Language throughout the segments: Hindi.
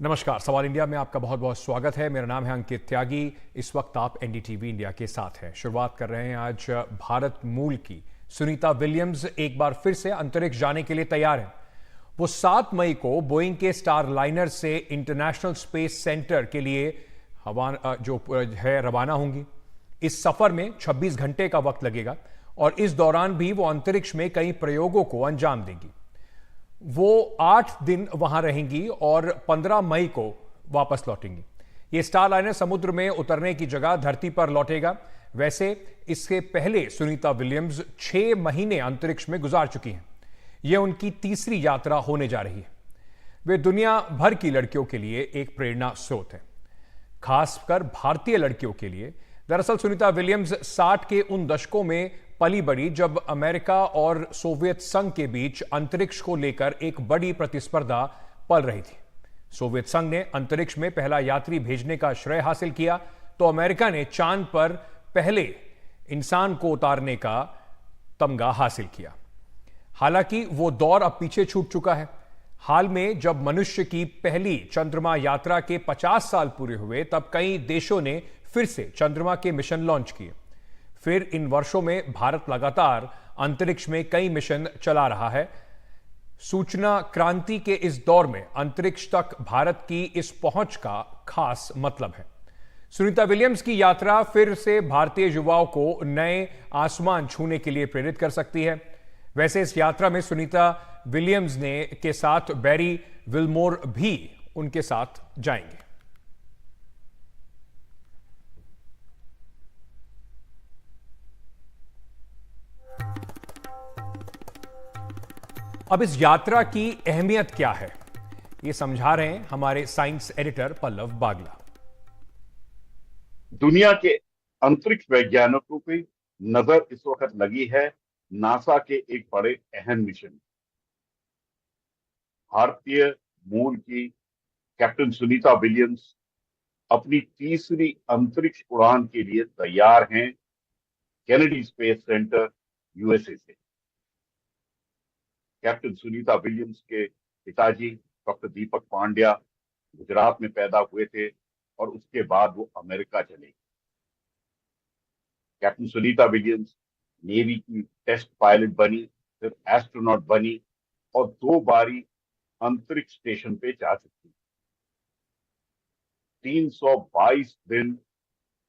नमस्कार। सवाल इंडिया में आपका बहुत बहुत स्वागत है। मेरा नाम है अंकित त्यागी। इस वक्त आप एनडीटीवी इंडिया के साथ हैं। शुरुआत कर रहे हैं आज भारत मूल की सुनीता विलियम्स एक बार फिर से अंतरिक्ष जाने के लिए तैयार हैं। वो 7 मई को बोइंग के स्टार लाइनर से इंटरनेशनल स्पेस सेंटर के लिए रवाना होंगी। इस सफर में 26 घंटे का वक्त लगेगा और इस दौरान भी वो अंतरिक्ष में कई प्रयोगों को अंजाम देंगी। वो 8 दिन वहां रहेंगी और 15 मई को वापस लौटेंगी। ये स्टार लाइनर समुद्र में उतरने की जगह धरती पर लौटेगा। वैसे इससे पहले सुनीता विलियम्स 6 महीने अंतरिक्ष में गुजार चुकी हैं। यह उनकी तीसरी यात्रा होने जा रही है। वे दुनिया भर की लड़कियों के लिए एक प्रेरणा स्रोत है, खासकर भारतीय लड़कियों के लिए। दरअसल सुनीता विलियम्स 60 के उन दशकों में पली बड़ी जब अमेरिका और सोवियत संघ के बीच अंतरिक्ष को लेकर एक बड़ी प्रतिस्पर्धा पल रही थी। सोवियत संघ ने अंतरिक्ष में पहला यात्री भेजने का श्रेय हासिल किया, तो अमेरिका ने चांद पर पहले इंसान को उतारने का तमगा हासिल किया। हालांकि वो दौर अब पीछे छूट चुका है। हाल में जब मनुष्य की पहली चंद्रमा यात्रा के 50 साल पूरे हुए, तब कई देशों ने फिर से चंद्रमा के मिशन लॉन्च किए। फिर इन वर्षों में भारत लगातार अंतरिक्ष में कई मिशन चला रहा है। सूचना क्रांति के इस दौर में अंतरिक्ष तक भारत की इस पहुंच का खास मतलब है। सुनीता विलियम्स की यात्रा फिर से भारतीय युवाओं को नए आसमान छूने के लिए प्रेरित कर सकती है। वैसे इस यात्रा में सुनीता विलियम्स के साथ बैरी विलमोर भी उनके साथ जाएंगे। अब इस यात्रा की अहमियत क्या है, ये समझा रहे हैं हमारे साइंस एडिटर पल्लव बागला। दुनिया के अंतरिक्ष वैज्ञानिकों की नजर इस वक्त लगी है नासा के एक बड़े अहम मिशन, भारतीय मूल की कैप्टन सुनीता विलियम्स अपनी तीसरी अंतरिक्ष उड़ान के लिए तैयार हैं केनेडी स्पेस सेंटर यूएसए से। कैप्टन सुनीता विलियम्स के पिताजी डॉक्टर दीपक पांड्या गुजरात में पैदा हुए थे और उसके बाद वो अमेरिका चले गए। कैप्टन सुनीता विलियम्स नेवी की टेस्ट पायलट बनी, फिर एस्ट्रोनॉट बनी और 2 बारी अंतरिक्ष स्टेशन पे जा चुकी। 322 दिन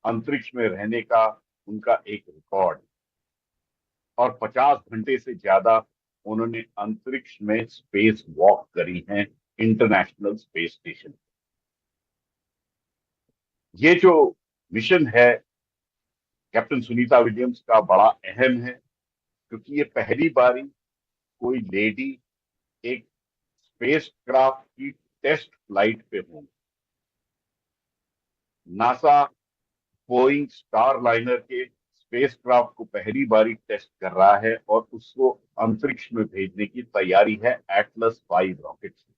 अंतरिक्ष में रहने का उनका एक रिकॉर्ड और 50 घंटे से ज्यादा उन्होंने अंतरिक्ष में स्पेस वॉक करी है इंटरनेशनल स्पेस स्टेशन। ये जो मिशन है कैप्टन सुनीता विलियम्स का बड़ा अहम है, क्योंकि ये पहली बारी कोई लेडी एक स्पेस क्राफ्ट की टेस्ट फ्लाइट पे होंगी। नासा बोइंग स्टार लाइनर के स्पेस क्राफ्ट को पहली बारी टेस्ट कर रहा है और उसको अंतरिक्ष में भेजने की तैयारी है एटलस 5 रॉकेट से।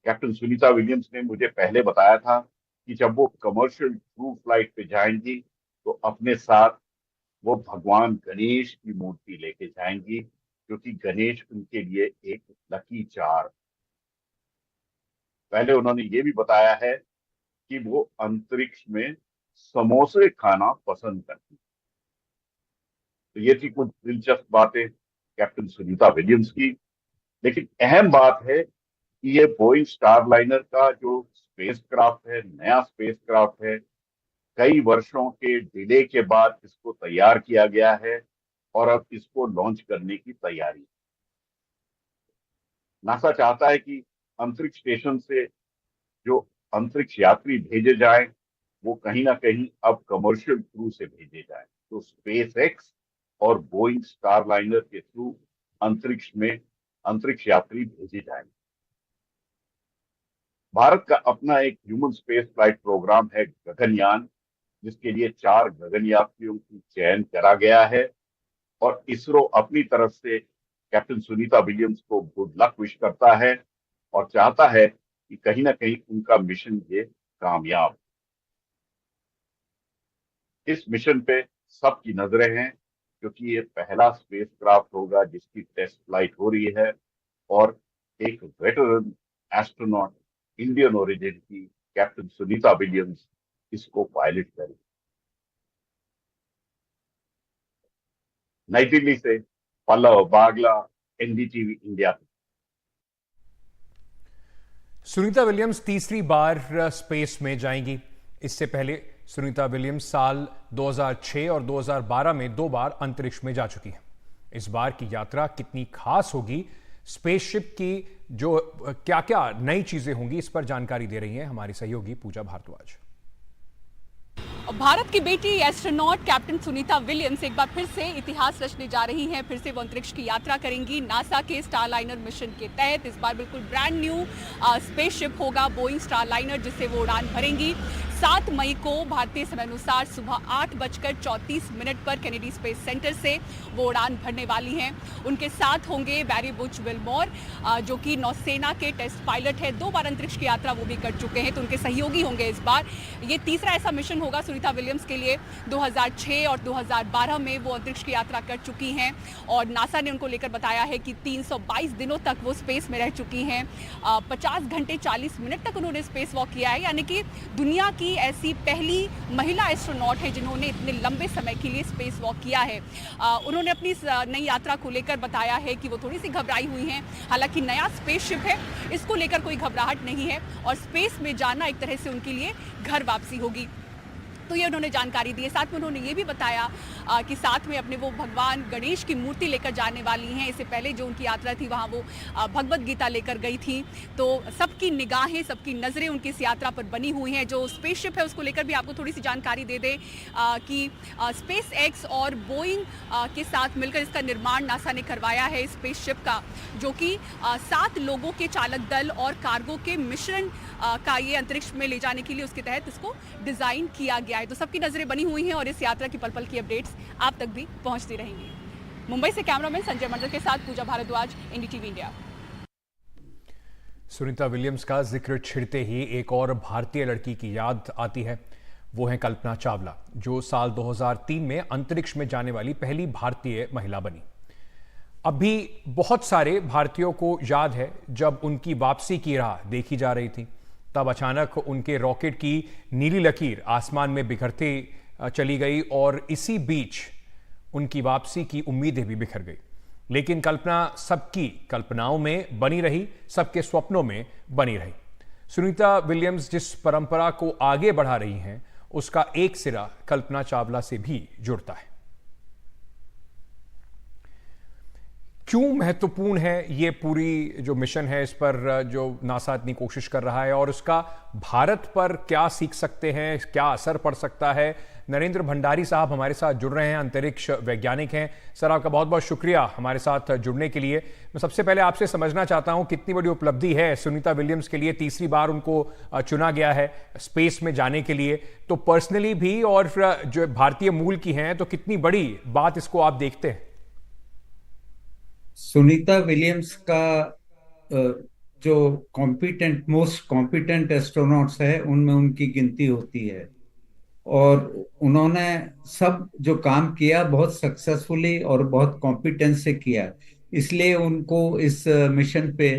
कैप्टन सुनीता विलियम्स ने मुझे पहले बताया था कि जब वो कमर्शियल क्रू फ्लाइट पे जाएंगी तो अपने साथ वो भगवान गणेश की मूर्ति लेके जाएंगी, क्योंकि गणेश उनके लिए एक लकी चार्म। पहले उन्होंने ये भी बताया है कि वो अंतरिक्ष में समोसे खाना पसंद करती। तो ये थी कुछ दिलचस्प बातें कैप्टन सुनीता विलियम्स की। लेकिन अहम बात है कि ये बोइंग स्टार लाइनर का जो स्पेस क्राफ्ट है, नया स्पेस क्राफ्ट है, कई वर्षों के डिले के बाद इसको तैयार किया गया है और अब इसको लॉन्च करने की तैयारी। नासा चाहता है कि अंतरिक्ष स्टेशन से जो अंतरिक्ष यात्री भेजे जाएं वो कहीं ना कहीं अब कमर्शियल क्रू से भेजे जाएं। तो स्पेस एक्स और बोइंग स्टार लाइनर के थ्रू अंतरिक्ष में अंतरिक्ष यात्री भेजे जाएंगे। भारत का अपना एक ह्यूमन स्पेस फ्लाइट प्रोग्राम है गगनयान, जिसके लिए 4 गगन यात्रियों की चयन करा गया है और इसरो अपनी तरफ से कैप्टन सुनीता विलियम्स को गुड लक विश करता है और चाहता है कि कहीं ना कहीं उनका मिशन ये कामयाब। इस मिशन पे सबकी नजरें हैं, क्योंकि ये पहला स्पेस क्राफ्ट होगा जिसकी टेस्ट फ्लाइट हो रही है और एक वेटरन एस्ट्रोनॉट इंडियन ओरिजिन की कैप्टन सुनीता विलियम्स इसको पायलट करें। नई दिल्ली से पल्लव बागला, एनडीटीवी इंडिया। सुनीता विलियम्स तीसरी बार स्पेस में जाएंगी। इससे पहले सुनीता विलियम्स साल 2006 और 2012 में 2 बार अंतरिक्ष में जा चुकी हैं। इस बार की यात्रा कितनी खास होगी, स्पेसशिप की जो क्या क्या नई चीजें होंगी, इस पर जानकारी दे रही हैं हमारी सहयोगी पूजा भारद्वाज। भारत की बेटी एस्ट्रोनॉट कैप्टन सुनीता विलियम्स एक बार फिर से इतिहास रचने जा रही हैं। फिर से वो अंतरिक्ष की यात्रा करेंगी नासा के स्टारलाइनर मिशन के तहत। इस बार बिल्कुल ब्रांड न्यू स्पेसशिप होगा बोइंग स्टारलाइनर, जिससे वो उड़ान भरेंगी। 7 मई को भारतीय समय अनुसार सुबह 8:34 पर कैनेडी स्पेस सेंटर से वो उड़ान भरने वाली हैं। उनके साथ होंगे बैरी बुच विलमोर, जो कि नौसेना के टेस्ट पायलट है। 2 बार अंतरिक्ष की यात्रा वो भी कर चुके हैं, तो उनके सहयोगी होंगे इस बार। ये तीसरा ऐसा मिशन होगा सुनीता विलियम्स के लिए। 2006 और 2012 में वो अंतरिक्ष की यात्रा कर चुकी हैं और नासा ने उनको लेकर बताया है कि 322 दिनों तक वो स्पेस में रह चुकी हैं। 50 घंटे 40 मिनट तक उन्होंने स्पेस वॉक किया है, यानी कि दुनिया की ऐसी पहली महिला एस्ट्रोनॉट है जिन्होंने इतने लंबे समय के लिए स्पेस वॉक किया है। उन्होंने अपनी नई यात्रा को लेकर बताया है कि वो थोड़ी सी घबराई हुई हैं। हालांकि नया स्पेसशिप है, इसको लेकर कोई घबराहट नहीं है और स्पेस में जाना एक तरह से उनके लिए घर वापसी होगी। तो ये उन्होंने जानकारी दी है। साथ में उन्होंने ये भी बताया कि साथ में अपने वो भगवान गणेश की मूर्ति लेकर जाने वाली हैं। इससे पहले जो उनकी यात्रा थी वहाँ वो भगवत गीता लेकर गई थी। तो सबकी निगाहें, सबकी नज़रें उनकी इस यात्रा पर बनी हुई हैं। जो स्पेसशिप है उसको लेकर भी आपको थोड़ी सी जानकारी दे दें कि स्पेस एक्स और बोइंग के साथ मिलकर इसका निर्माण नासा ने करवाया है स्पेसशिप का, जो कि 7 लोगों के चालक दल और कार्गो के मिश्रण का ये अंतरिक्ष में ले जाने के लिए उसके तहत इसको डिज़ाइन किया गया है। तो सबकी नजरें बनी हुई हैं और इस यात्रा की पल पल की अपडेट्स आप तक भी पहुंचती रहेंगी। मुंबई से कैमरामैन संजय मंडल के साथ Pooja Bhardwaj, NDTV India. Sunita Williams का जिक्र छिड़ते ही एक और भारतीय लड़की की याद आती है। वो है कल्पना चावला, जो साल 2003 में अंतरिक्ष में जाने वाली पहली भारतीय महिला बनी। अभी बहुत सारे भारतीयों को याद है जब उनकी वापसी की राह देखी जा रही थी, तब अचानक उनके रॉकेट की नीली लकीर आसमान में बिखरती चली गई और इसी बीच उनकी वापसी की उम्मीदें भी बिखर गई। लेकिन कल्पना सबकी कल्पनाओं में बनी रही, सबके स्वप्नों में बनी रही। सुनीता विलियम्स जिस परंपरा को आगे बढ़ा रही हैं, उसका एक सिरा कल्पना चावला से भी जुड़ता है। क्यों महत्वपूर्ण है ये पूरी जो मिशन है, इस पर जो नासा इतनी कोशिश कर रहा है और उसका भारत पर क्या सीख सकते हैं, क्या असर पड़ सकता है? नरेंद्र भंडारी साहब हमारे साथ जुड़ रहे हैं, अंतरिक्ष वैज्ञानिक हैं। सर, आपका बहुत बहुत शुक्रिया हमारे साथ जुड़ने के लिए। मैं सबसे पहले आपसे समझना चाहता हूं कितनी बड़ी उपलब्धि है सुनीता विलियम्स के लिए, तीसरी बार उनको चुना गया है स्पेस में जाने के लिए। तो पर्सनली भी और जो भारतीय मूल की हैं, तो कितनी बड़ी बात इसको आप देखते हैं? सुनीता विलियम्स का जो मोस्ट कॉम्पिटेंट एस्ट्रोनॉट्स है उनमें उनकी गिनती होती है और उन्होंने सब जो काम किया बहुत सक्सेसफुली और बहुत कॉम्पिटेंस से किया। इसलिए उनको इस मिशन पे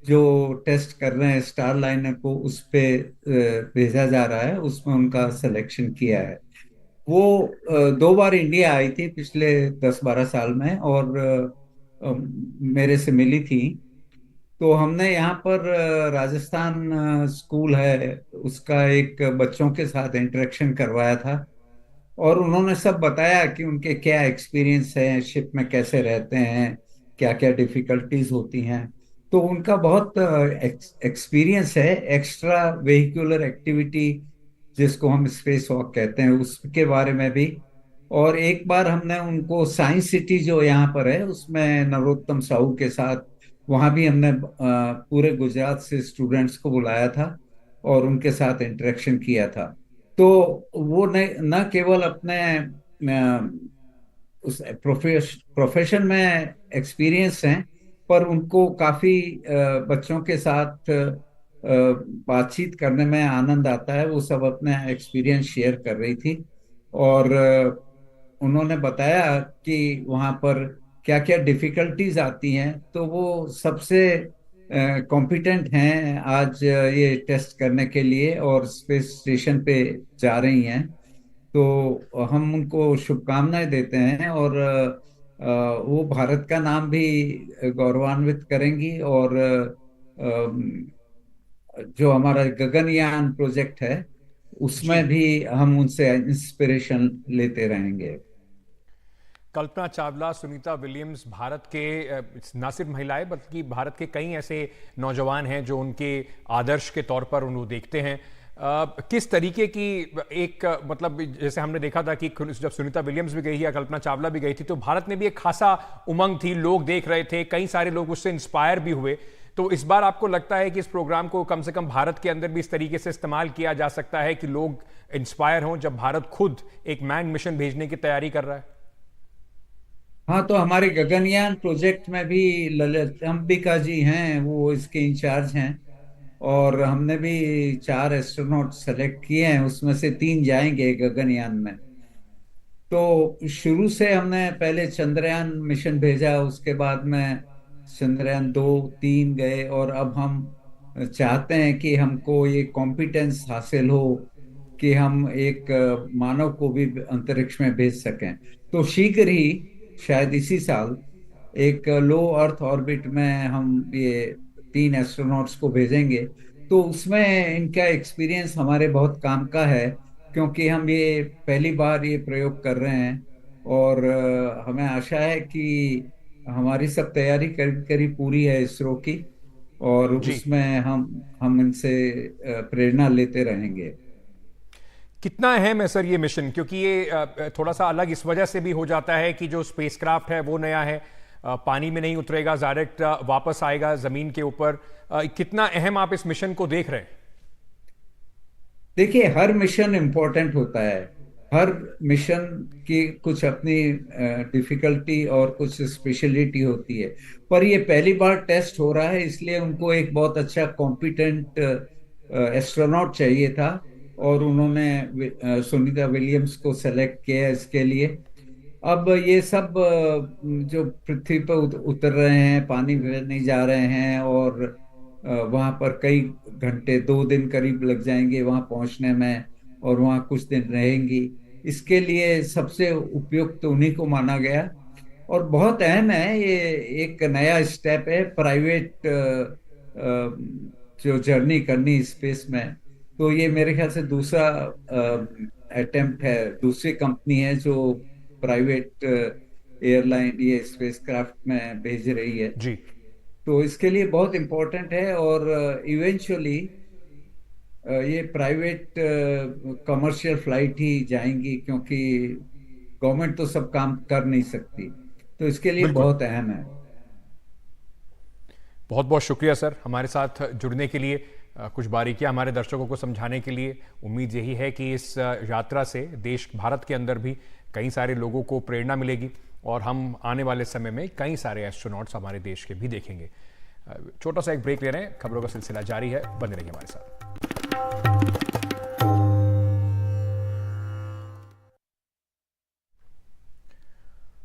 जो टेस्ट कर रहे हैं स्टार लाइनर को, उस पे भेजा जा रहा है, उसमें उनका सिलेक्शन किया है। वो 2 बार इंडिया आई थी पिछले 10-12 साल में और मेरे से मिली थी। तो हमने यहाँ पर राजस्थान स्कूल है उसका एक बच्चों के साथ इंटरेक्शन करवाया था और उन्होंने सब बताया कि उनके क्या एक्सपीरियंस है, शिप में कैसे रहते हैं, क्या क्या डिफिकल्टीज होती हैं। तो उनका बहुत एक्सपीरियंस है एक्स्ट्रा वेहिकुलर एक्टिविटी, जिसको हम स्पेस वॉक कहते हैं, उसके बारे में भी। और एक बार हमने उनको साइंस सिटी जो यहाँ पर है उसमें नरोत्तम साहू के साथ, वहाँ भी हमने पूरे गुजरात से स्टूडेंट्स को बुलाया था और उनके साथ इंटरेक्शन किया था। तो वो न केवल अपने उस प्रोफेशन में एक्सपीरियंस हैं, पर उनको काफी बच्चों के साथ बातचीत करने में आनंद आता है। वो सब अपने एक्सपीरियंस शेयर कर रही थी और उन्होंने बताया कि वहाँ पर क्या क्या डिफिकल्टीज आती हैं। तो वो सबसे कॉम्पिटेंट हैं आज ये टेस्ट करने के लिए और स्पेस स्टेशन पे जा रही हैं। तो हम उनको शुभकामनाएं देते हैं और वो भारत का नाम भी गौरवान्वित करेंगी। और जो हमारा गगनयान प्रोजेक्ट है जी। उसमें भी हम उनसे इंस्पिरेशन लेते रहेंगे। कल्पना चावला, सुनीता विलियम्स भारत के न सिर्फ महिलाएं बल्कि भारत के कई ऐसे नौजवान हैं जो उनके आदर्श के तौर पर उनको देखते हैं। किस तरीके की एक मतलब जैसे हमने देखा था कि जब सुनीता विलियम्स भी गई या कल्पना चावला भी गई थी तो भारत में भी एक खासा उमंग थी, लोग देख रहे थे, कई सारे लोग उससे इंस्पायर भी हुए। तो इस बार आपको लगता है कि इस प्रोग्राम को कम से कम भारत के अंदर भी इस तरीके से इस्तेमाल किया जा सकता है कि लोग इंस्पायर हों जब भारत खुद एक मैन मिशन भेजने की तैयारी कर रहा है? हाँ, तो हमारे गगनयान प्रोजेक्ट में भी ललित अंबिका जी हैं, वो इसके इंचार्ज हैं। और हमने भी 4 एस्ट्रोनॉट सेलेक्ट किए हैं, उसमें से 3 जाएंगे गगनयान में। तो शुरू से हमने पहले चंद्रयान मिशन भेजा, उसके बाद में चंद्रयान 2 3 गए, और अब हम चाहते हैं कि हमको ये कॉम्पिटेंस हासिल हो कि हम एक मानव को भी अंतरिक्ष में भेज सकें। तो शीघ्र ही, शायद इसी साल, एक लो अर्थ ऑर्बिट में हम ये 3 एस्ट्रोनॉट्स को भेजेंगे। तो उसमें इनका एक्सपीरियंस हमारे बहुत काम का है, क्योंकि हम ये पहली बार ये प्रयोग कर रहे हैं। और हमें आशा है कि हमारी सब तैयारी करीब करीब पूरी है इसरो की, और जी। उसमें हम इनसे प्रेरणा लेते रहेंगे। कितना अहम है सर ये मिशन, क्योंकि ये थोड़ा सा अलग इस वजह से भी हो जाता है कि जो स्पेसक्राफ्ट है वो नया है, पानी में नहीं उतरेगा, डायरेक्ट वापस आएगा जमीन के ऊपर। कितना अहम आप इस मिशन को देख रहे हैं? देखिए, हर मिशन इम्पोर्टेंट होता है। हर मिशन की कुछ अपनी डिफिकल्टी और कुछ स्पेशलिटी होती है। पर ये पहली बार टेस्ट हो रहा है, इसलिए उनको एक बहुत अच्छा कॉम्पिटेंट एस्ट्रोनॉट चाहिए था, और उन्होंने सुनीता विलियम्स को सेलेक्ट किया इसके लिए। अब ये सब जो पृथ्वी पर उतर रहे हैं, पानी में नहीं जा रहे हैं, और वहां पर कई घंटे, 2 दिन करीब लग जाएंगे वहां पहुंचने में, और वहां कुछ दिन रहेंगी। इसके लिए सबसे उपयुक्त तो उन्हीं को माना गया। और बहुत अहम है, ये एक नया स्टेप है प्राइवेट जो जर्नी करनी स्पेस में। तो ये मेरे ख्याल से दूसरा अटेम्प्ट है, दूसरी कंपनी है जो प्राइवेट एयरलाइन ये स्पेसक्राफ्ट में भेज रही है। जी। तो इसके लिए बहुत इम्पोर्टेंट है, और इवेंचुअली ये प्राइवेट कमर्शियल फ्लाइट ही जाएंगी, क्योंकि गवर्नमेंट तो सब काम कर नहीं सकती। तो इसके लिए बिल्कुल। बहुत अहम है। बहुत बहुत शुक्रिया सर हमारे साथ जुड़ने के लिए, कुछ बारीकियां हमारे दर्शकों को समझाने के लिए। उम्मीद यही है कि इस यात्रा से देश भारत के अंदर भी कई सारे लोगों को प्रेरणा मिलेगी और हम आने वाले समय में कई सारे एस्ट्रोनॉट्स हमारे देश के भी देखेंगे। छोटा सा एक ब्रेक ले रहे हैं, खबरों का सिलसिला जारी है, बने रहिए हमारे साथ।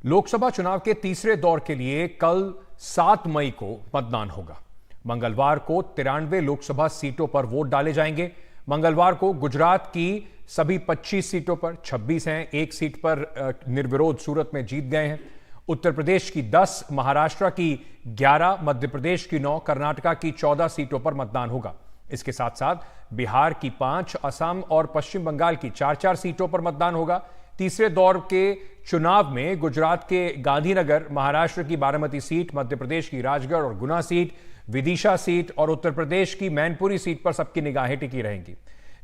लोकसभा चुनाव के तीसरे दौर के लिए कल 7 मई को मतदान होगा। मंगलवार को 93 लोकसभा सीटों पर वोट डाले जाएंगे। मंगलवार को गुजरात की सभी 25 सीटों पर 26 हैं, एक सीट पर निर्विरोध सूरत में जीत गए हैं। उत्तर प्रदेश की 10, महाराष्ट्र की 11, मध्य प्रदेश की 9, कर्नाटका की 14 सीटों पर मतदान होगा। इसके साथ साथ बिहार की 5, असम और पश्चिम बंगाल की 4-4 सीटों पर मतदान होगा। तीसरे दौर के चुनाव में गुजरात के गांधीनगर, महाराष्ट्र की बारामती सीट, मध्य प्रदेश की राजगढ़ और गुना सीट, विदिशा सीट और उत्तर प्रदेश की मैनपुरी सीट पर सबकी निगाहें टिकी रहेंगी।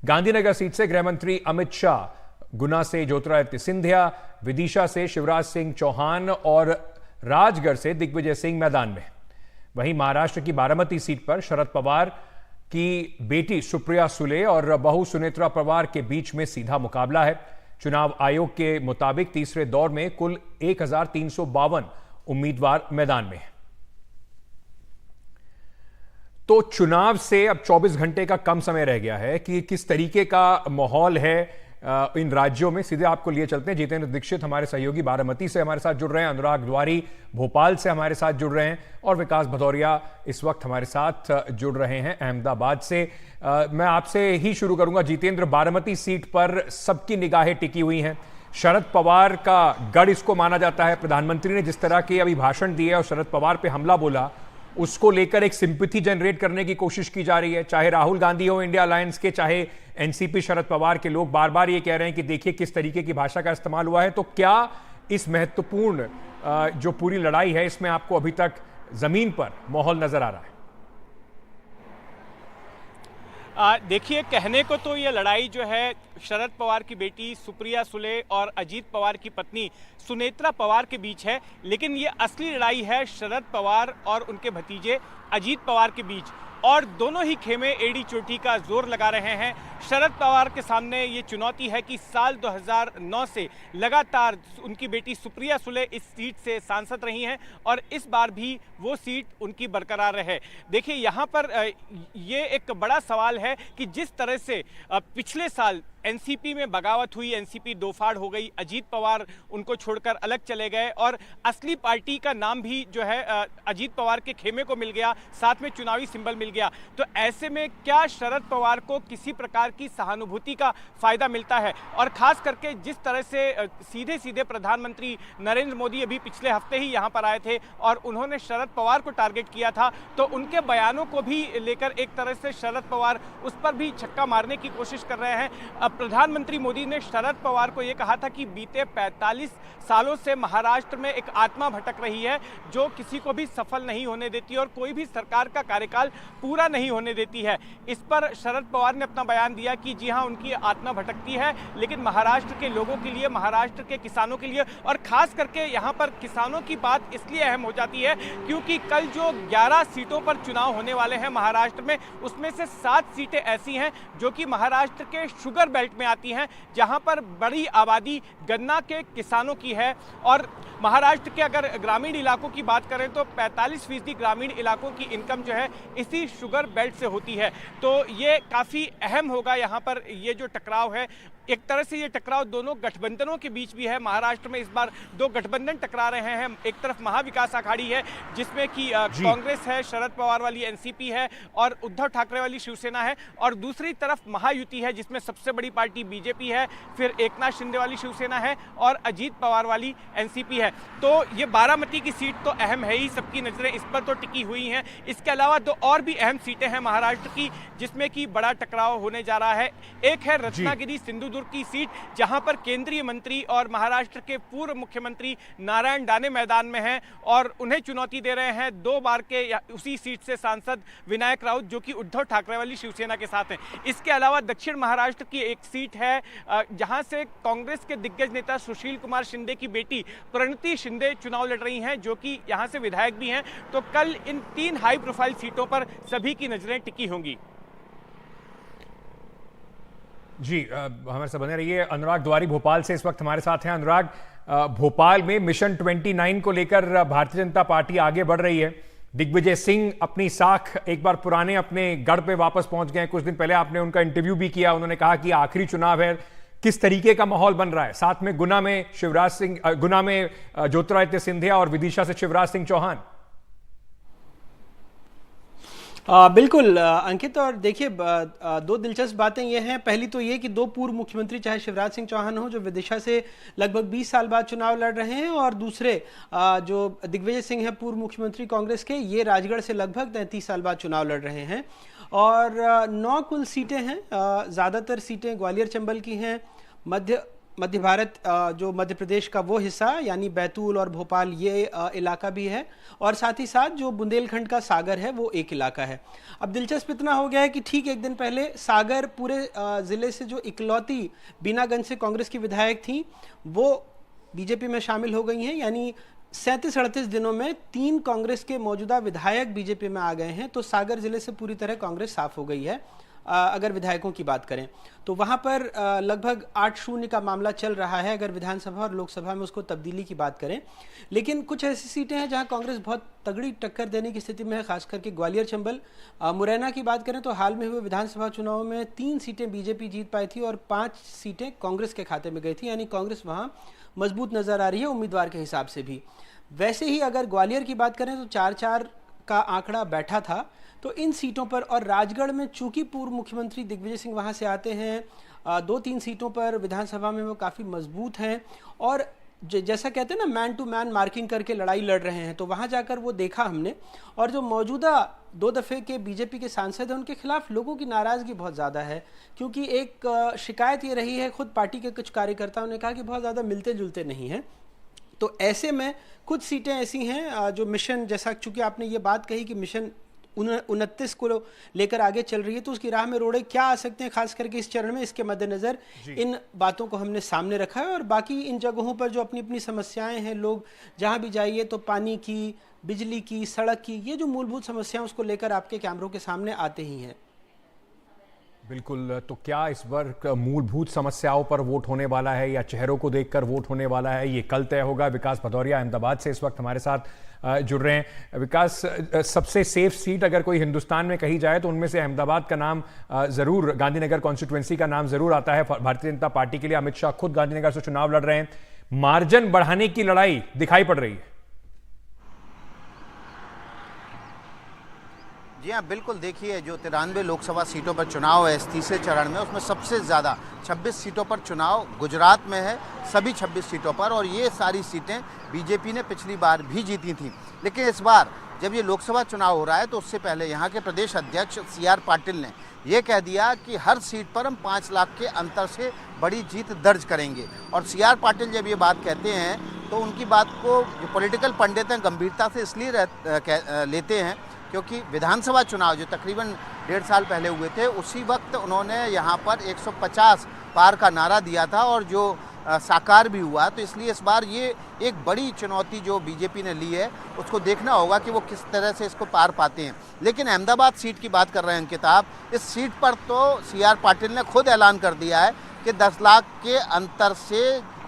गांधीनगर सीट से गृह मंत्री अमित शाह, गुना से ज्योतिरादित्य सिंधिया, विदिशा से शिवराज सिंह चौहान और राजगढ़ से दिग्विजय सिंह मैदान में। वहीं महाराष्ट्र की बारामती सीट पर शरद पवार की बेटी सुप्रिया सुले और बहू सुनेत्रा पवार के बीच में सीधा मुकाबला है। चुनाव आयोग के मुताबिक तीसरे दौर में कुल 1352 उम्मीदवार मैदान में हैं। तो चुनाव से अब 24 घंटे का कम समय रह गया है कि किस तरीके का माहौल है, इन राज्यों में, सीधे आपको लिए चलते हैं। जितेंद्र दीक्षित हमारे सहयोगी बारामती से हमारे साथ जुड़ रहे हैं, अनुराग द्वारी भोपाल से हमारे साथ जुड़ रहे हैं और विकास भदौरिया इस वक्त हमारे साथ जुड़ रहे हैं अहमदाबाद से। मैं आपसे ही शुरू करूंगा। जितेंद्र, बारामती सीट पर सबकी निगाहें टिकी हुई हैं। शरद पवार का गढ़ इसको माना जाता है। प्रधानमंत्री ने जिस तरह के अभी भाषण दिए और शरद पवार पे हमला बोला, उसको लेकर एक सिंपैथी जनरेट करने की कोशिश की जा रही है। चाहे राहुल गांधी हो इंडिया अलायंस के, चाहे एनसीपी शरद पवार के लोग बार बार ये कह रहे हैं कि देखिए किस तरीके की भाषा का इस्तेमाल हुआ है। तो क्या इस महत्वपूर्ण जो पूरी लड़ाई है, इसमें आपको अभी तक जमीन पर माहौल नजर आ रहा है? देखिए, कहने को तो ये लड़ाई जो है शरद पवार की बेटी सुप्रिया सुले और अजीत पवार की पत्नी सुनेत्रा पवार के बीच है, लेकिन ये असली लड़ाई है शरद पवार और उनके भतीजे अजीत पवार के बीच। और दोनों ही खेमे एड़ी चोटी का जोर लगा रहे हैं। शरद पवार के सामने ये चुनौती है कि साल 2009 से लगातार उनकी बेटी सुप्रिया सुले इस सीट से सांसद रही हैं और इस बार भी वो सीट उनकी बरकरार रहे। देखिए, यहाँ पर ये एक बड़ा सवाल है कि जिस तरह से पिछले साल एनसीपी में बगावत हुई, एनसीपी दो फाड़ हो गई, अजीत पवार उनको छोड़कर अलग चले गए और असली पार्टी का नाम भी जो है अजीत पवार के खेमे को मिल गया, साथ में चुनावी सिंबल मिल गया। तो ऐसे में क्या शरद पवार को किसी प्रकार की सहानुभूति का फायदा मिलता है? और खास करके जिस तरह से सीधे सीधे प्रधानमंत्री नरेंद्र मोदी अभी पिछले हफ्ते ही यहाँ पर आए थे और उन्होंने शरद पवार को टारगेट किया था, तो उनके बयानों को भी लेकर एक तरह से शरद पवार उस पर भी छक्का मारने की कोशिश कर रहे हैं। प्रधानमंत्री मोदी ने शरद पवार को यह कहा था कि बीते 45 सालों से महाराष्ट्र में एक आत्मा भटक रही है जो किसी को भी सफल नहीं होने देती और कोई भी सरकार का कार्यकाल पूरा नहीं होने देती है। इस पर शरद पवार ने अपना बयान दिया कि जी हां, उनकी आत्मा भटकती है, लेकिन महाराष्ट्र के लोगों के लिए, महाराष्ट्र के किसानों के लिए, और खास करके यहाँ पर किसानों की बात इसलिए अहम हो जाती है क्योंकि कल जो 11 सीटों पर चुनाव होने वाले हैं महाराष्ट्र में, उसमें से 7 सीटें ऐसी हैं जो कि महाराष्ट्र के शुगर बेल्ट में आती हैं, जहां पर बड़ी आबादी गन्ना के किसानों की है। और महाराष्ट्र के अगर ग्रामीण इलाकों की बात करें तो 45% ग्रामीण इलाकों की इनकम जो है इसी शुगर बेल्ट से होती है। तो ये काफ़ी अहम होगा यहाँ पर ये जो टकराव है। एक तरह से ये टकराव दोनों गठबंधनों के बीच भी है। महाराष्ट्र में इस बार दो गठबंधन टकरा रहे हैं। एक तरफ महाविकास आघाड़ी है जिसमें कि कांग्रेस है, शरद पवार वाली एनसीपी है और उद्धव ठाकरे वाली शिवसेना है, और दूसरी तरफ महायुति है जिसमें सबसे बड़ी पार्टी बीजेपी है, फिर एकनाथ शिंदे वाली शिवसेना है और अजीत पवार वाली एनसीपी है। तो ये बारामती की सीट तो अहम है ही, सबकी नजरें इस पर तो टिकी हुई हैं। इसके अलावा दो और भी अहम सीटें हैं महाराष्ट्र की जिसमें कि बड़ा टकराव होने जा रहा है। एक है रत्नागिरी सिंधुदुर्ग की सीट, जहां पर केंद्रीय मंत्री और महाराष्ट्र के पूर्व मुख्यमंत्री नारायण दाने मैदान में हैं और उन्हें चुनौती दे रहे हैं 2 बार के उसी सीट से सांसद विनायक राउत जो कि उद्धव ठाकरे वाली शिवसेना के साथ हैं। इसके अलावा दक्षिण महाराष्ट्र की एक सीट है जहां से कांग्रेस के दिग्गज नेता सुशील कुमार शिंदे की बेटी प्रणति शिंदे चुनाव लड़ रही हैं जो कि यहां से विधायक भी हैं। तो कल इन 3 हाई प्रोफाइल सीटों पर सभी की नजरें टिकी होंगी। जी, हमारे साथ बने रहिए। अनुराग द्वारी भोपाल से इस वक्त हमारे साथ हैं। अनुराग, भोपाल में मिशन 29 को लेकर भारतीय जनता पार्टी आगे बढ़ रही है। दिग्विजय सिंह अपनी साख एक बार पुराने अपने गढ़ पे वापस पहुंच गए। कुछ दिन पहले आपने उनका इंटरव्यू भी किया, उन्होंने कहा कि आखिरी चुनाव है। किस तरीके का माहौल बन रहा है? साथ में गुना में ज्योतिरादित्य सिंधिया और विदिशा से शिवराज सिंह चौहान। बिल्कुल अंकित, और देखिए दो दिलचस्प बातें ये हैं। पहली तो ये कि 2 पूर्व मुख्यमंत्री चाहे शिवराज सिंह चौहान हो जो विदिशा से लगभग 20 साल बाद चुनाव लड़ रहे हैं, और दूसरे जो दिग्विजय सिंह हैं पूर्व मुख्यमंत्री कांग्रेस के, ये राजगढ़ से लगभग 33 साल बाद चुनाव लड़ रहे हैं। और 9 कुल सीटें हैं, ज़्यादातर सीटें ग्वालियर चंबल की हैं। मध्य भारत जो मध्य प्रदेश का वो हिस्सा यानी बैतूल और भोपाल ये इलाका भी है, और साथ ही साथ जो बुंदेलखंड का सागर है वो एक इलाका है। अब दिलचस्प इतना हो गया है कि ठीक एक दिन पहले सागर पूरे ज़िले से जो इकलौती बीनागंज से कांग्रेस की विधायक थी वो बीजेपी में शामिल हो गई हैं। यानी 37-38 दिनों में 3 कांग्रेस के मौजूदा विधायक बीजेपी में आ गए हैं। तो सागर जिले से पूरी तरह कांग्रेस साफ हो गई है। अगर विधायकों की बात करें तो वहां पर लगभग 8-0 का मामला चल रहा है अगर विधानसभा और लोकसभा में उसको तब्दीली की बात करें। लेकिन कुछ ऐसी सीटें हैं जहां कांग्रेस बहुत तगड़ी टक्कर देने की स्थिति में है, खास करके ग्वालियर चंबल। मुरैना की बात करें तो हाल में हुए विधानसभा चुनाव में 3 सीटें बीजेपी जीत पाई थी और 5 सीटें कांग्रेस के खाते में गई थी, यानी कांग्रेस वहां मजबूत नजर आ रही है उम्मीदवार के हिसाब से भी। वैसे ही अगर ग्वालियर की बात करें तो 4-4 का आंकड़ा बैठा था। तो इन सीटों पर और राजगढ़ में चूंकि पूर्व मुख्यमंत्री दिग्विजय सिंह वहां से आते हैं, 2-3 सीटों पर विधानसभा में वो काफ़ी मजबूत हैं और जैसा कहते हैं ना मैन टू मैन मार्किंग करके लड़ाई लड़ रहे हैं, तो वहां जाकर वो देखा हमने। और जो मौजूदा 2 दफ़े के बीजेपी के सांसद हैं उनके खिलाफ लोगों की नाराज़गी बहुत ज़्यादा है, क्योंकि एक शिकायत ये रही है, खुद पार्टी के कुछ कार्यकर्ताओं ने कहा कि बहुत ज़्यादा मिलते जुलते नहीं हैं। तो ऐसे में कुछ सीटें ऐसी हैं जो मिशन, जैसा चूंकि आपने ये बात कही कि मिशन 29 को लेकर आगे चल रही है, तो उसकी राह में रोड़े क्या आ सकते हैं खास करके इस चरण में, इसके मद्देनजर इन बातों को हमने सामने रखा है। और बाकी इन जगहों पर जो अपनी अपनी समस्याएं हैं, लोग जहां भी जाइए तो पानी की, बिजली की, सड़क की, ये जो मूलभूत समस्याएं उसको लेकर आपके कैमरों के सामने आते ही हैं। बिल्कुल, तो क्या इस बार मूलभूत समस्याओं पर वोट होने वाला है या चेहरों को देखकर वोट होने वाला है, ये कल तय होगा। विकास भदौरिया अहमदाबाद से इस वक्त हमारे साथ जुड़ रहे हैं। विकास, सबसे सेफ सीट अगर कोई हिंदुस्तान में कही जाए तो उनमें से अहमदाबाद का नाम जरूर, गांधीनगर कॉन्स्टिट्यूएंसी का नाम जरूर आता है भारतीय जनता पार्टी के लिए। अमित शाह खुद गांधीनगर से चुनाव लड़ रहे हैं, मार्जिन बढ़ाने की लड़ाई दिखाई पड़ रही है। जी हाँ, बिल्कुल। देखिए, जो 93 लोकसभा सीटों पर चुनाव है इस तीसरे चरण में, उसमें सबसे ज़्यादा 26 सीटों पर चुनाव गुजरात में है, सभी 26 सीटों पर। और ये सारी सीटें बीजेपी ने पिछली बार भी जीती थी। लेकिन इस बार जब ये लोकसभा चुनाव हो रहा है तो उससे पहले यहाँ के प्रदेश अध्यक्ष CR पाटिल ने ये कह दिया कि हर सीट पर हम 5 लाख के अंतर से बड़ी जीत दर्ज करेंगे। और CR पाटिल जब ये बात कहते हैं तो उनकी बात को जो पॉलिटिकल पंडित हैं गंभीरता से इसलिए लेते हैं क्योंकि विधानसभा चुनाव जो तकरीबन 1.5 साल पहले हुए थे, उसी वक्त उन्होंने यहाँ पर 150 पार का नारा दिया था और जो साकार भी हुआ। तो इसलिए इस बार ये एक बड़ी चुनौती जो बीजेपी ने ली है, उसको देखना होगा कि वो किस तरह से इसको पार पाते हैं। लेकिन अहमदाबाद सीट की बात कर रहे हैं अंकित आप, इस सीट पर तो CR पाटिल ने खुद ऐलान कर दिया है कि 10 लाख के अंतर से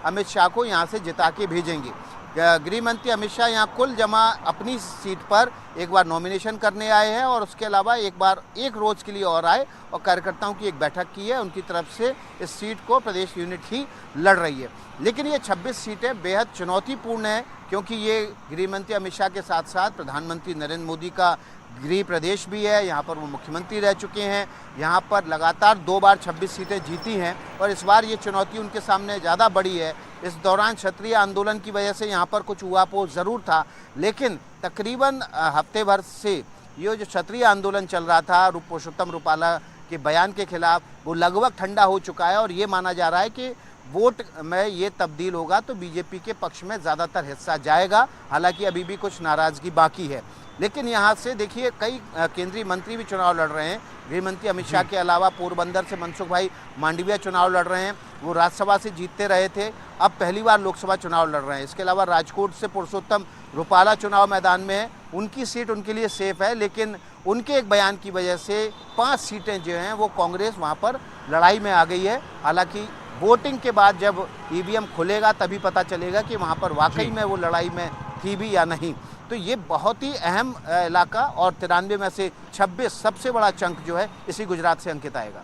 अमित शाह को यहाँ से जिता के भेजेंगे। गृह मंत्री अमित शाह यहाँ कुल जमा अपनी सीट पर एक बार नॉमिनेशन करने आए हैं और उसके अलावा एक बार 1 रोज के लिए और आए और कार्यकर्ताओं की एक बैठक की है। उनकी तरफ से इस सीट को प्रदेश यूनिट ही लड़ रही है। लेकिन ये 26 सीटें बेहद चुनौतीपूर्ण है, क्योंकि ये गृह मंत्री अमित शाह के साथ साथ प्रधानमंत्री नरेंद्र मोदी का गृह प्रदेश भी है। यहाँ पर वो मुख्यमंत्री रह चुके हैं, यहाँ पर लगातार 2 बार 26 सीटें जीती हैं और इस बार ये चुनौती उनके सामने ज़्यादा बड़ी है। इस दौरान क्षत्रिय आंदोलन की वजह से यहाँ पर कुछ उहापोह ज़रूर था, लेकिन तकरीबन हफ्ते भर से ये जो क्षत्रिय आंदोलन चल रहा था पुरुषोत्तम रुपाला के बयान के खिलाफ, वो लगभग ठंडा हो चुका है और ये माना जा रहा है कि वोट में ये तब्दील होगा तो बीजेपी के पक्ष में ज़्यादातर हिस्सा जाएगा। हालांकि अभी भी कुछ नाराज़गी बाकी है। लेकिन यहाँ से देखिए, कई केंद्रीय मंत्री भी चुनाव लड़ रहे हैं। गृह मंत्री अमित शाह के अलावा पोरबंदर से मनसुख भाई मांडविया चुनाव लड़ रहे हैं, वो राज्यसभा से जीतते रहे थे, अब पहली बार लोकसभा चुनाव लड़ रहे हैं। इसके अलावा राजकोट से पुरुषोत्तम रुपाला चुनाव मैदान में है, उनकी सीट उनके लिए सेफ है, लेकिन उनके एक बयान की वजह से 5 सीटें जो हैं वो कांग्रेस वहाँ पर लड़ाई में आ गई है। हालांकि वोटिंग के बाद जब EVM खुलेगा तभी पता चलेगा कि वहाँ पर वाकई में वो लड़ाई में थी भी या नहीं। तो ये बहुत ही अहम इलाका और 93 में से 26 सबसे बड़ा चंक जो है इसी गुजरात से अंकित आएगा।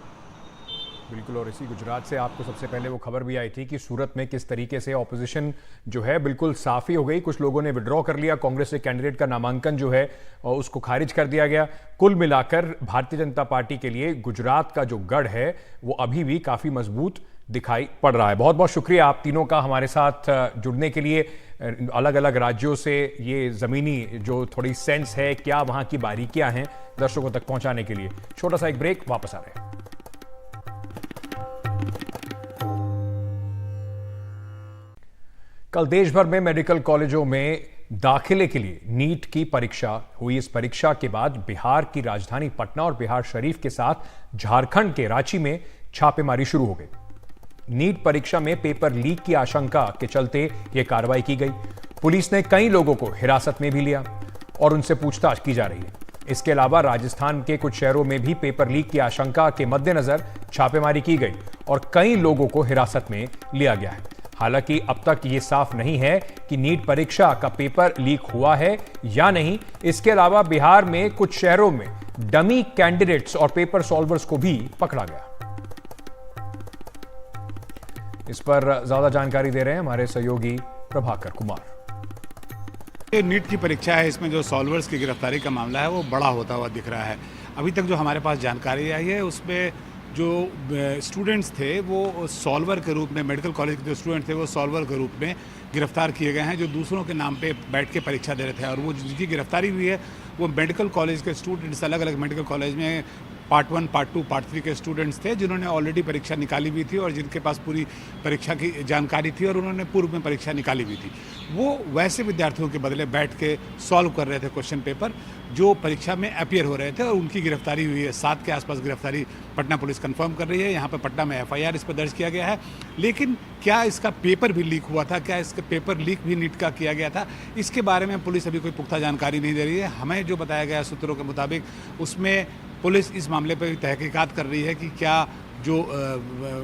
बिल्कुल, और इसी गुजरात से आपको सबसे पहले वो खबर भी आई थी कि सूरत में किस तरीके से ऑपोजिशन जो है बिल्कुल साफ ही हो गई। कुछ लोगों ने विड्रॉ कर लिया, कांग्रेस के कैंडिडेट का नामांकन जो है और उसको खारिज कर दिया गया। कुल मिलाकर भारतीय जनता पार्टी के लिए गुजरात का जो गढ़ है वो अभी भी काफी मजबूत दिखाई पड़ रहा है। बहुत बहुत शुक्रिया आप तीनों का हमारे साथ जुड़ने के लिए। अलग अलग राज्यों से ये जमीनी जो थोड़ी सेंस है, क्या वहां की बारीकियां हैं, दर्शकों तक पहुंचाने के लिए। छोटा सा एक ब्रेक, वापस आ रहे हैं। कल देश भर में मेडिकल कॉलेजों में दाखिले के लिए नीट की परीक्षा हुई। इस परीक्षा के बाद बिहार की राजधानी पटना और बिहार शरीफ के साथ झारखंड के रांची में छापेमारी शुरू हो गई। नीट परीक्षा में पेपर लीक की आशंका के चलते यह कार्रवाई की गई। पुलिस ने कई लोगों को हिरासत में भी लिया और उनसे पूछताछ की जा रही है। इसके अलावा राजस्थान के कुछ शहरों में भी पेपर लीक की आशंका के मद्देनजर छापेमारी की गई और कई लोगों को हिरासत में लिया गया है। हालांकि अब तक ये साफ नहीं है कि नीट परीक्षा का पेपर लीक हुआ है या नहीं। इसके अलावा बिहार में कुछ शहरों में डमी कैंडिडेट्स और पेपर सॉल्वर्स को भी पकड़ा गया। इस पर ज्यादा जानकारी दे रहे हैं हमारे सहयोगी प्रभाकर कुमार। ये नीट की परीक्षा है, इसमें जो सॉल्वर्स की गिरफ्तारी का मामला है वो बड़ा होता हुआ दिख रहा है। अभी तक जो हमारे पास जानकारी आई है उसमें जो स्टूडेंट्स थे वो सॉल्वर के रूप में, मेडिकल कॉलेज के जो स्टूडेंट थे वो सॉल्वर के रूप में गिरफ्तार किए गए हैं, जो दूसरों के नाम पे बैठ के परीक्षा दे रहे थे। और वो जिनकी गिरफ्तारी हुई है वो मेडिकल कॉलेज के स्टूडेंट्स, अलग अलग मेडिकल कॉलेज में पार्ट 1, पार्ट 2, पार्ट 3 के स्टूडेंट्स थे, जिन्होंने ऑलरेडी परीक्षा निकाली हुई थी और जिनके पास पूरी परीक्षा की जानकारी थी और उन्होंने पूर्व में परीक्षा निकाली हुई थी। वो वैसे विद्यार्थियों के बदले बैठ के सॉल्व कर रहे थे क्वेश्चन पेपर जो परीक्षा में अपीयर हो रहे थे, और उनकी गिरफ्तारी हुई है। 7 के आसपास गिरफ्तारी पटना पुलिस कंफर्म कर रही है। यहाँ पर पटना में FIR इस पर दर्ज किया गया है। लेकिन क्या इसका पेपर भी लीक हुआ था, क्या इसका पेपर लीक भी नीट का किया गया था, इसके बारे में पुलिस अभी कोई पुख्ता जानकारी नहीं दे रही है। हमें जो बताया गया सूत्रों के मुताबिक उसमें पुलिस इस मामले पर तहकीकात कर रही है कि क्या जो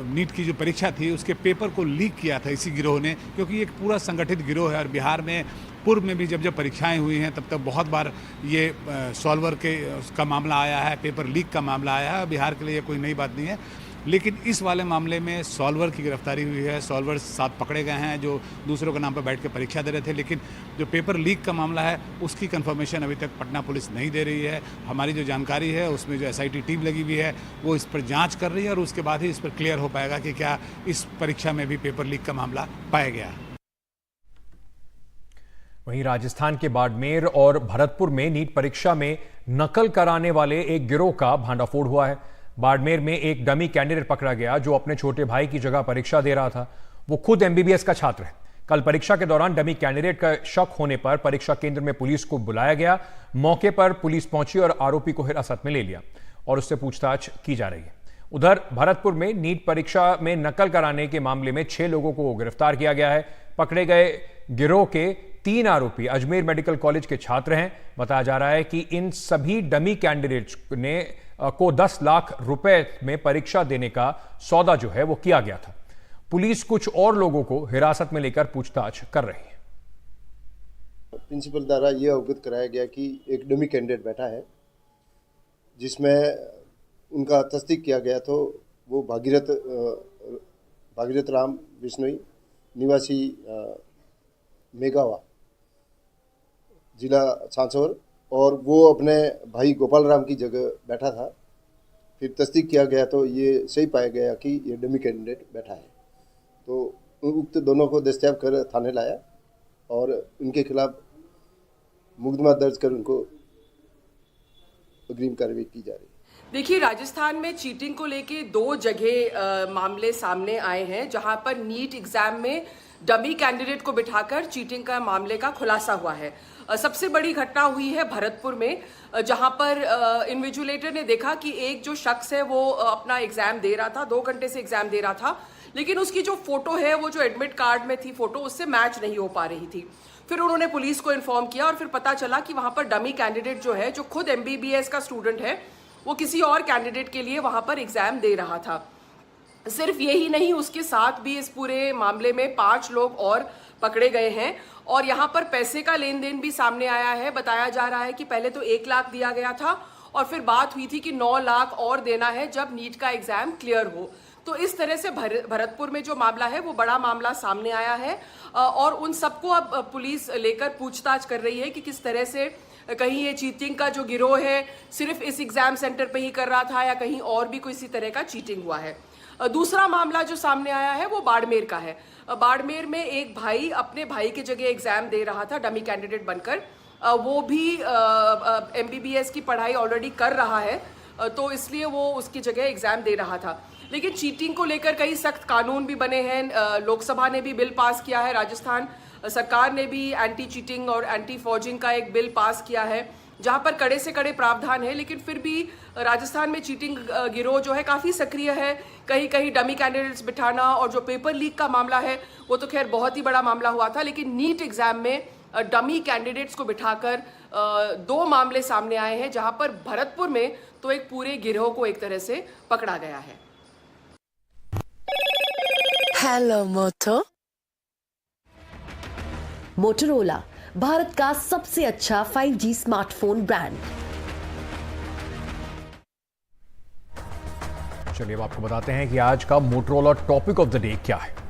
नीट की जो परीक्षा थी उसके पेपर को लीक किया था इसी गिरोह ने, क्योंकि ये एक पूरा संगठित गिरोह है। और बिहार में पूर्व में भी जब जब परीक्षाएं हुई हैं तब तक बहुत बार ये सॉल्वर के का मामला आया है, पेपर लीक का मामला आया है। बिहार के लिए ये कोई नई बात नहीं है, लेकिन इस वाले मामले में सॉल्वर की गिरफ्तारी हुई है। सॉल्वर 7 पकड़े गए हैं जो दूसरों के नाम पर बैठ के परीक्षा दे रहे थे। लेकिन जो पेपर लीक का मामला है उसकी कंफर्मेशन अभी तक पटना पुलिस नहीं दे रही है। हमारी जो जानकारी है उसमें जो SIT टीम लगी हुई है वो इस पर जांच कर रही है और उसके बाद ही इस पर क्लियर हो पाएगा कि क्या इस परीक्षा में भी पेपर लीक का मामला पाया गया। वहीं राजस्थान के बाड़मेर और भरतपुर में नीट परीक्षा में नकल कराने वाले एक गिरोह का भांडाफोड़ हुआ है। बाड़मेर में एक डमी कैंडिडेट पकड़ा गया जो अपने छोटे भाई की जगह परीक्षा दे रहा था। वो खुद MBBS का छात्र है। कल परीक्षा के दौरान डमी कैंडिडेट का शक होने पर परीक्षा केंद्र में पुलिस को बुलाया गया। मौके पर पुलिस पहुंची और आरोपी को हिरासत में ले लिया और उससे पूछताछ की जा रही है। उधर भरतपुर में नीट परीक्षा में नकल कराने के मामले में 6 लोगों को गिरफ्तार किया गया है। पकड़े गए गिरोह के 3 आरोपी अजमेर मेडिकल कॉलेज के छात्र हैं। बताया जा रहा है कि इन सभी डमी कैंडिडेट्स ने को 10 लाख रुपए में परीक्षा देने का सौदा जो है वो किया गया था। पुलिस कुछ और लोगों को हिरासत में लेकर पूछताछ कर रही है। प्रिंसिपल द्वारा ये अवगत कराया गया कि एक डमी कैंडिडेट बैठा है जिसमें उनका तस्दीक किया गया तो वो भागीरथ राम बिश्नोई निवासी मेघावा जिला सांसौर, और वो अपने भाई गोपाल राम की जगह बैठा था। फिर तस्दीक किया गया तो ये सही पाया गया कि ये डमी कैंडिडेट बैठा है, तो उक्त दोनों को दस्तयाब कर थाने लाया और उनके खिलाफ मुकदमा दर्ज कर उनको अग्रिम कार्रवाई की जा रही है। देखिए, राजस्थान में चीटिंग को लेके 2 जगह मामले सामने आए हैं जहां पर नीट एग्जाम में डमी कैंडिडेट को बिठाकर चीटिंग का मामले का खुलासा हुआ है। सबसे बड़ी घटना हुई है भरतपुर में, जहां पर इन्विजिलेटर ने देखा कि एक जो शख्स है वो अपना एग्जाम दे रहा था, 2 घंटे से एग्जाम दे रहा था, लेकिन उसकी जो फोटो है वो जो एडमिट कार्ड में थी फोटो उससे मैच नहीं हो पा रही थी। फिर उन्होंने पुलिस को इन्फॉर्म किया और फिर पता चला कि वहां पर डमी कैंडिडेट जो है, जो खुद MBBS का स्टूडेंट है, वो किसी और कैंडिडेट के लिए वहां पर एग्जाम दे रहा था। सिर्फ यही नहीं, उसके साथ भी इस पूरे मामले में 5 लोग और पकड़े गए हैं और यहाँ पर पैसे का लेन देन भी सामने आया है। बताया जा रहा है कि पहले तो 1 लाख दिया गया था और फिर बात हुई थी कि 9 लाख और देना है जब नीट का एग्जाम क्लियर हो। तो इस तरह से भरतपुर में जो मामला है वो बड़ा मामला सामने आया है और उन सबको अब पुलिस लेकर पूछताछ कर रही है कि किस तरह से कहीं ये चीटिंग का जो गिरोह है सिर्फ इस एग्जाम सेंटर पे ही कर रहा था या कहीं और भी कोई इसी तरह का चीटिंग हुआ है। दूसरा मामला जो सामने आया है वो बाड़मेर का है। बाड़मेर में एक भाई अपने भाई की जगह एग्जाम दे रहा था डमी कैंडिडेट बनकर। वो भी MBBS की पढ़ाई ऑलरेडी कर रहा है, तो इसलिए वो उसकी जगह एग्जाम दे रहा था। लेकिन चीटिंग को लेकर कई सख्त कानून भी बने हैं। लोकसभा ने भी बिल पास किया है, राजस्थान सरकार ने भी एंटी चीटिंग और एंटी फॉर्जिंग का एक बिल पास किया है जहां पर कड़े से कड़े प्रावधान है। लेकिन फिर भी राजस्थान में चीटिंग गिरोह जो है काफ़ी सक्रिय है। कहीं कहीं डमी कैंडिडेट्स बिठाना और जो पेपर लीक का मामला है वो तो खैर बहुत ही बड़ा मामला हुआ था, लेकिन नीट एग्जाम में डमी कैंडिडेट्स को बिठाकर 2 मामले सामने आए हैं, जहां पर भरतपुर में तो एक पूरे गिरोह को एक तरह से पकड़ा गया है। हेलो मोटो। मोटोरोला, भारत का सबसे अच्छा 5G स्मार्टफोन ब्रांड। चलिए अब आपको बताते हैं कि आज का Motorola topic of the day क्या है।